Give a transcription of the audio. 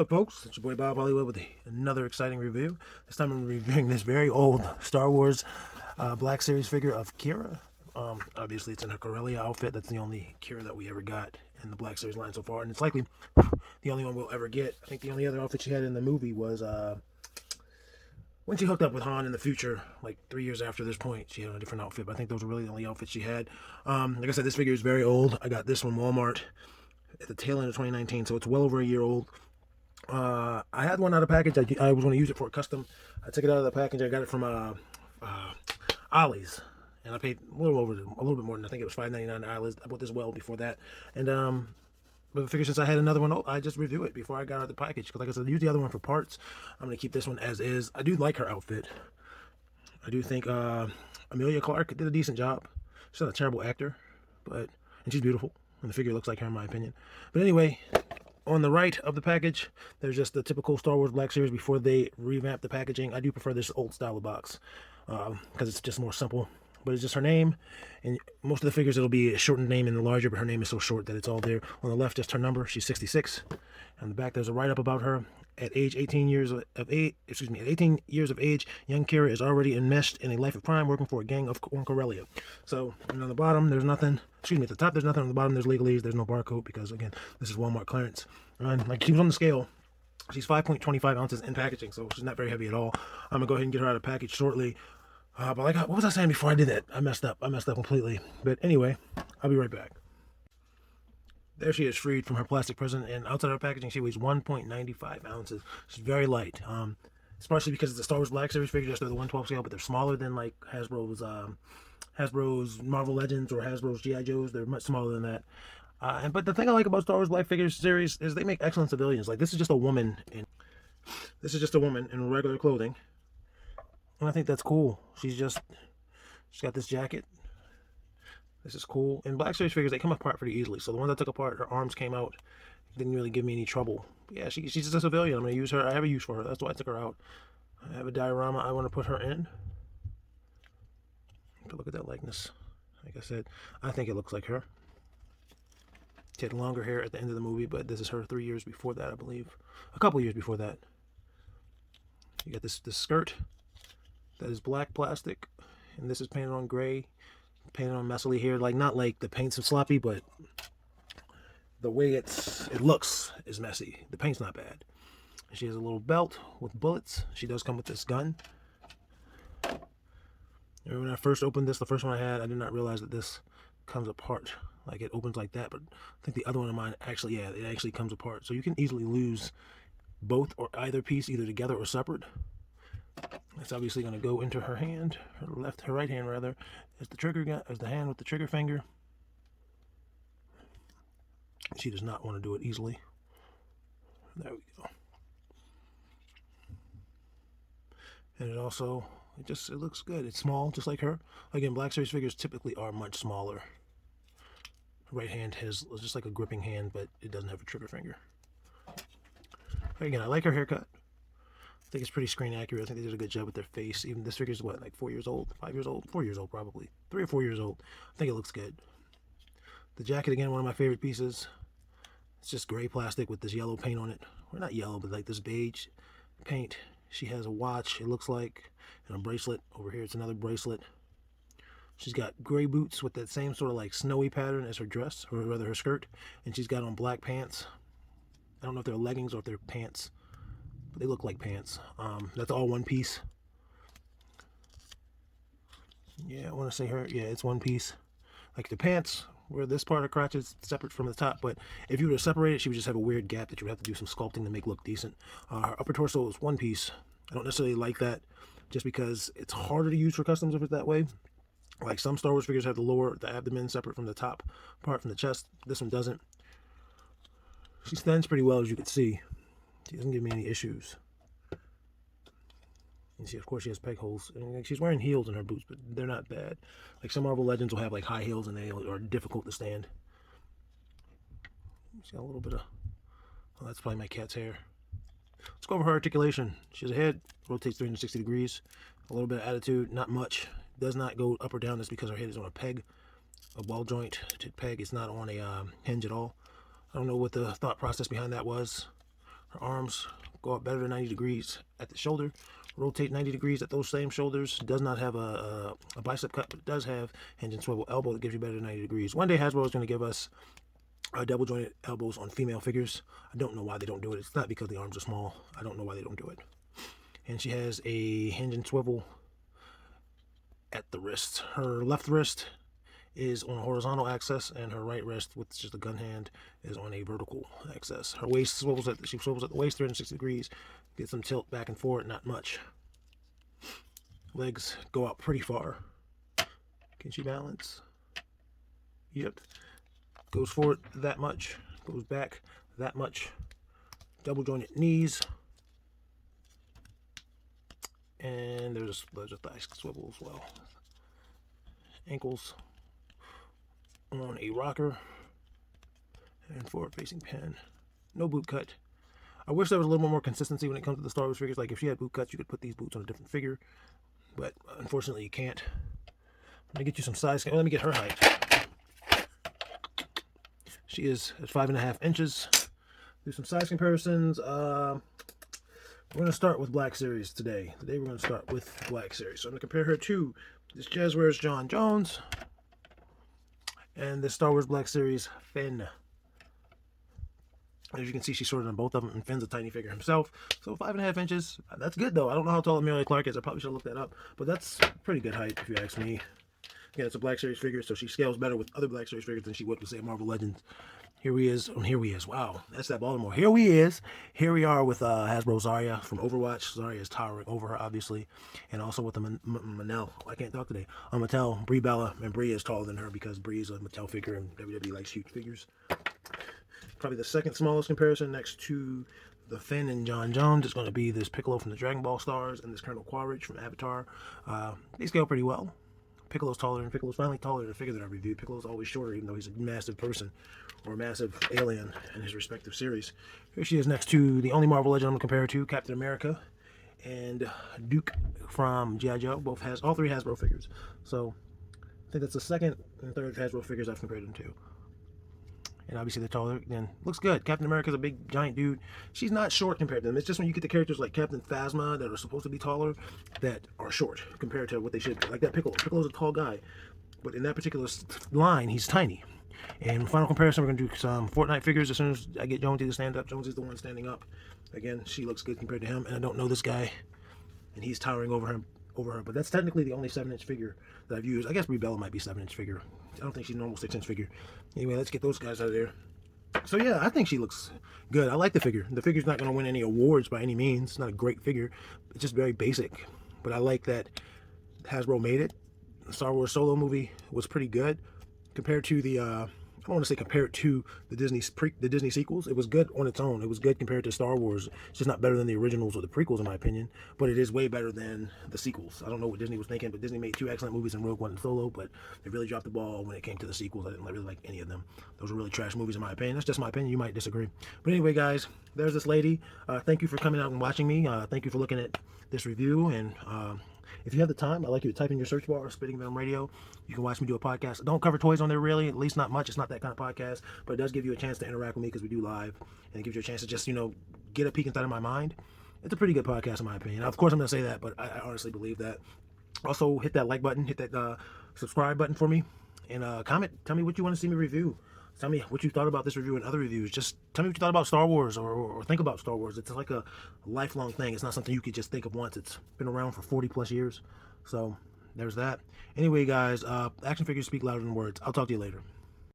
up, folks? It's your boy Bob Hollywood with another exciting review. This time I'm reviewing this very old Star Wars Black Series figure of Qi'ra. Obviously, it's in a Corellia outfit. That's the only Qi'ra that we ever got in the Black Series line so far, and it's likely the only one we'll ever get. I think the only other outfit she had in the movie was when she hooked up with Han in the future, like 3 years after this point. She had a different outfit, but I think those were really the only outfits she had. Like I said, this figure is very old. I got this from Walmart at the tail end of 2019, so it's well over a year old. I had one out of package. I was going to use it for a custom. I took it out of the package. I got it from Ollie's, and I paid a little bit more than I think it was $5.99 at Ollie's. I bought this well before that, and but I figured since I had another one, I just review it before I got out of the package. Because like I said, I used the other one for parts. I'm going to keep this one as is. I do like her outfit. I do think Emilia Clarke did a decent job. She's not a terrible actor, and she's beautiful, and the figure looks like her in my opinion. But anyway, on the right of the package, there's just the typical Star Wars Black Series before they revamped the packaging. I do prefer this old style of box because it's just more simple. But it's just her name, and most of the figures it'll be a shortened name and larger, but her name is so short that it's all there. On the left, just her number. She's 66. On the back, there's a write-up about her. At age 18 years of age, at 18 years of age, young Qi'ra is already enmeshed in a life of crime, working for a gang of Corellia. So, and on the bottom, there's nothing. Excuse me, at the top, there's nothing. On the bottom, there's legalese. There's no barcode because again, this is Walmart clearance. And like she was on the scale. She's 5.25 ounces in packaging, so she's not very heavy at all. I'm gonna go ahead and get her out of package shortly. But like, what was I saying before I did that? I messed up completely. But anyway, I'll be right back. There she is, freed from her plastic prison, and outside of her packaging, she weighs 1.95 ounces. She's very light. It's partially because it's a Star Wars Black Series figure, just they're the 1/12 scale, but they're smaller than like Hasbro's Marvel Legends or Hasbro's G.I. Joes. They're much smaller than that. But the thing I like about Star Wars Black Figures series is they make excellent civilians. Like this is just a woman in regular clothing. And I think that's cool. She's got this jacket. This is cool. And Black Series figures, they come apart pretty easily. So the ones I took apart, her arms came out. Didn't really give me any trouble. But yeah, she's just a civilian. I'm going to use her. I have a use for her. That's why I took her out. I have a diorama I want to put her in. But look at that likeness. Like I said, I think it looks like her. She had longer hair at the end of the movie, but this is her 3 years before that, I believe. A couple years before that. You got this skirt. That is black plastic, and this is painted on gray, painted on messily here. Like not like the paint's sloppy, but the way it looks is messy. The paint's not bad. She has a little belt with bullets. She does come with this gun. When I first opened this, the first one I had, I did not realize that this comes apart. Like it opens like that, but I think the other one of mine actually, yeah, it actually comes apart. So you can easily lose both or either piece, either together or separate. It's obviously going to go into her hand, her right hand rather, as the trigger gun, as the hand with the trigger finger. She does not want to do it easily. There we go. And it also, it looks good. It's small, just like her. Again, Black Series figures typically are much smaller. Right hand has just like a gripping hand, but it doesn't have a trigger finger. Again, I like her haircut. I think it's pretty screen accurate. I think they did a good job with their face. Even this figure's what, like 4 years old, 5 years old, 4 years old probably, 3 or 4 years old. I think it looks good. The jacket, again, one of my favorite pieces. It's just gray plastic with this yellow paint on it. Or not yellow, but like this beige paint. She has a watch, it looks like, and a bracelet. Over here, it's another bracelet. She's got gray boots with that same sort of like snowy pattern as her dress, or rather her skirt. And she's got on black pants. I don't know if they're leggings or if they're pants. But they look like pants. That's all one piece. Yeah, I want to say her. Yeah, it's one piece. Like the pants, where this part of her crotch is separate from the top. But if you were to separate it, she would just have a weird gap that you would have to do some sculpting to make look decent. Her upper torso is one piece. I don't necessarily like that, just because it's harder to use for customs if it's that way. Like some Star Wars figures have the abdomen separate from the top part from the chest. This one doesn't. She stands pretty well, as you can see. She doesn't give me any issues. And of course, she has peg holes. And she's wearing heels in her boots, but they're not bad. Like some Marvel Legends will have like high heels and they are difficult to stand. She's got a little bit of, oh, that's probably my cat's hair. Let's go over her articulation. She has a head, rotates 360 degrees. A little bit of attitude, not much. Does not go up or down. That's because her head is on a peg, a ball jointed peg. It's not on a hinge at all. I don't know what the thought process behind that was. Her arms go up better than 90 degrees at the shoulder, rotate 90 degrees at those same shoulders. Does not have a bicep cut, but it does have hinge and swivel elbow that gives you better than 90 degrees. One day Hasbro is going to give us double jointed elbows on female figures. I don't know why they don't do it. It's not because the arms are small. I don't know why they don't do it. And she has a hinge and swivel at the wrist. Her left wrist is on a horizontal axis, and her right wrist, with just a gun hand, is on a vertical axis. Her waist swivels at the waist 360 degrees, gets some tilt back and forward, not much. Legs go out pretty far. Can she balance? Yep. Goes forward that much, goes back that much. Double jointed knees, and there's a thigh swivel as well. Ankles on a rocker and forward facing pin. No boot cut. I wish there was a little more consistency when it comes to the Star Wars figures. Like if she had boot cuts, you could put these boots on a different figure, but unfortunately you can't. Let me get you some size. Let me get her height. She is at 5.5 inches. Do some size comparisons. We're going to start with Black Series today. Today we're going to start with Black Series. So I'm going to compare her to this Jazzwares John Jones and this Star Wars Black Series Finn. As you can see, she's shorter than both of them, and Finn's a tiny figure himself. So 5.5 inches. That's good, though. I don't know how tall Amelia Clark is. I probably should have looked that up. But that's pretty good height, if you ask me. Again, it's a Black Series figure, so she scales better with other Black Series figures than she would with, say, Marvel Legends. Here he is. Here he is. Wow, that's that Baltimore. Here he is. Here we are with Hasbro Zarya from Overwatch. Zarya is towering over her, obviously, and also with the Manel. I can't talk today. Mattel, Brie Bella, and Brie is taller than her because Brie is a Mattel figure, and WWE likes huge figures. Probably the second smallest comparison next to the Finn and John Jones is going to be this Piccolo from the Dragon Ball Stars and this Colonel Quaritch from Avatar. They scale pretty well. Piccolo's taller, and Piccolo's finally taller than the figure that I reviewed. Piccolo's always shorter, even though he's a massive person or a massive alien in his respective series. Here she is next to the only Marvel Legend I'm going to compare her to, Captain America and Duke from G.I. Joe. All three Hasbro figures. So I think that's the second and third Hasbro figures I've compared them to. And obviously they're taller, and looks good. Captain America's a big, giant dude. She's not short compared to them. It's just when you get the characters like Captain Phasma that are supposed to be taller that are short compared to what they should be. Like that Piccolo. Piccolo's a tall guy, but in that particular line, he's tiny. And final comparison, we're going to do some Fortnite figures as soon as I get Jonesy to stand up. Jonesy's the one standing up. Again, she looks good compared to him, and I don't know this guy, and he's towering over her. But that's technically the only 7-inch figure that I've used. I guess Brie Bella might be 7-inch figure. I don't think she's a normal 6-inch figure. Anyway, let's get those guys out of there. So yeah, I think she looks good. I like the figure. The figure's not going to win any awards by any means. It's not a great figure. It's just very basic. But I like that Hasbro made it. The Star Wars Solo movie was pretty good compared to the I don't want to say compared to the Disney sequels. It was good on its own. It was good compared to Star Wars. It's just not better than the originals or the prequels, in my opinion. But it is way better than the sequels. I don't know what Disney was thinking, but Disney made 2 excellent movies in Rogue One and Solo, but they really dropped the ball when it came to the sequels. I didn't really like any of them. Those were really trash movies, in my opinion. That's just my opinion. You might disagree. But anyway, guys, there's this lady. Thank you for coming out and watching me. Thank you for looking at this review. And if you have the time, I'd like you to type in your search bar, Spitting Venom Radio. You can watch me do a podcast. I don't cover toys on there, really, at least not much. It's not that kind of podcast, but it does give you a chance to interact with me because we do live, and it gives you a chance to just, get a peek inside of my mind. It's a pretty good podcast, in my opinion. Of course, I'm going to say that, but I honestly believe that. Also, hit that like button, hit that subscribe button for me, and comment. Tell me what you want to see me review. Tell me what you thought about this review and other reviews. Just tell me what you thought about Star Wars or think about Star Wars. It's like a lifelong thing. It's not something you could just think of once. It's been around for 40 plus years. So there's that. Anyway, guys, action figures speak louder than words. I'll talk to you later.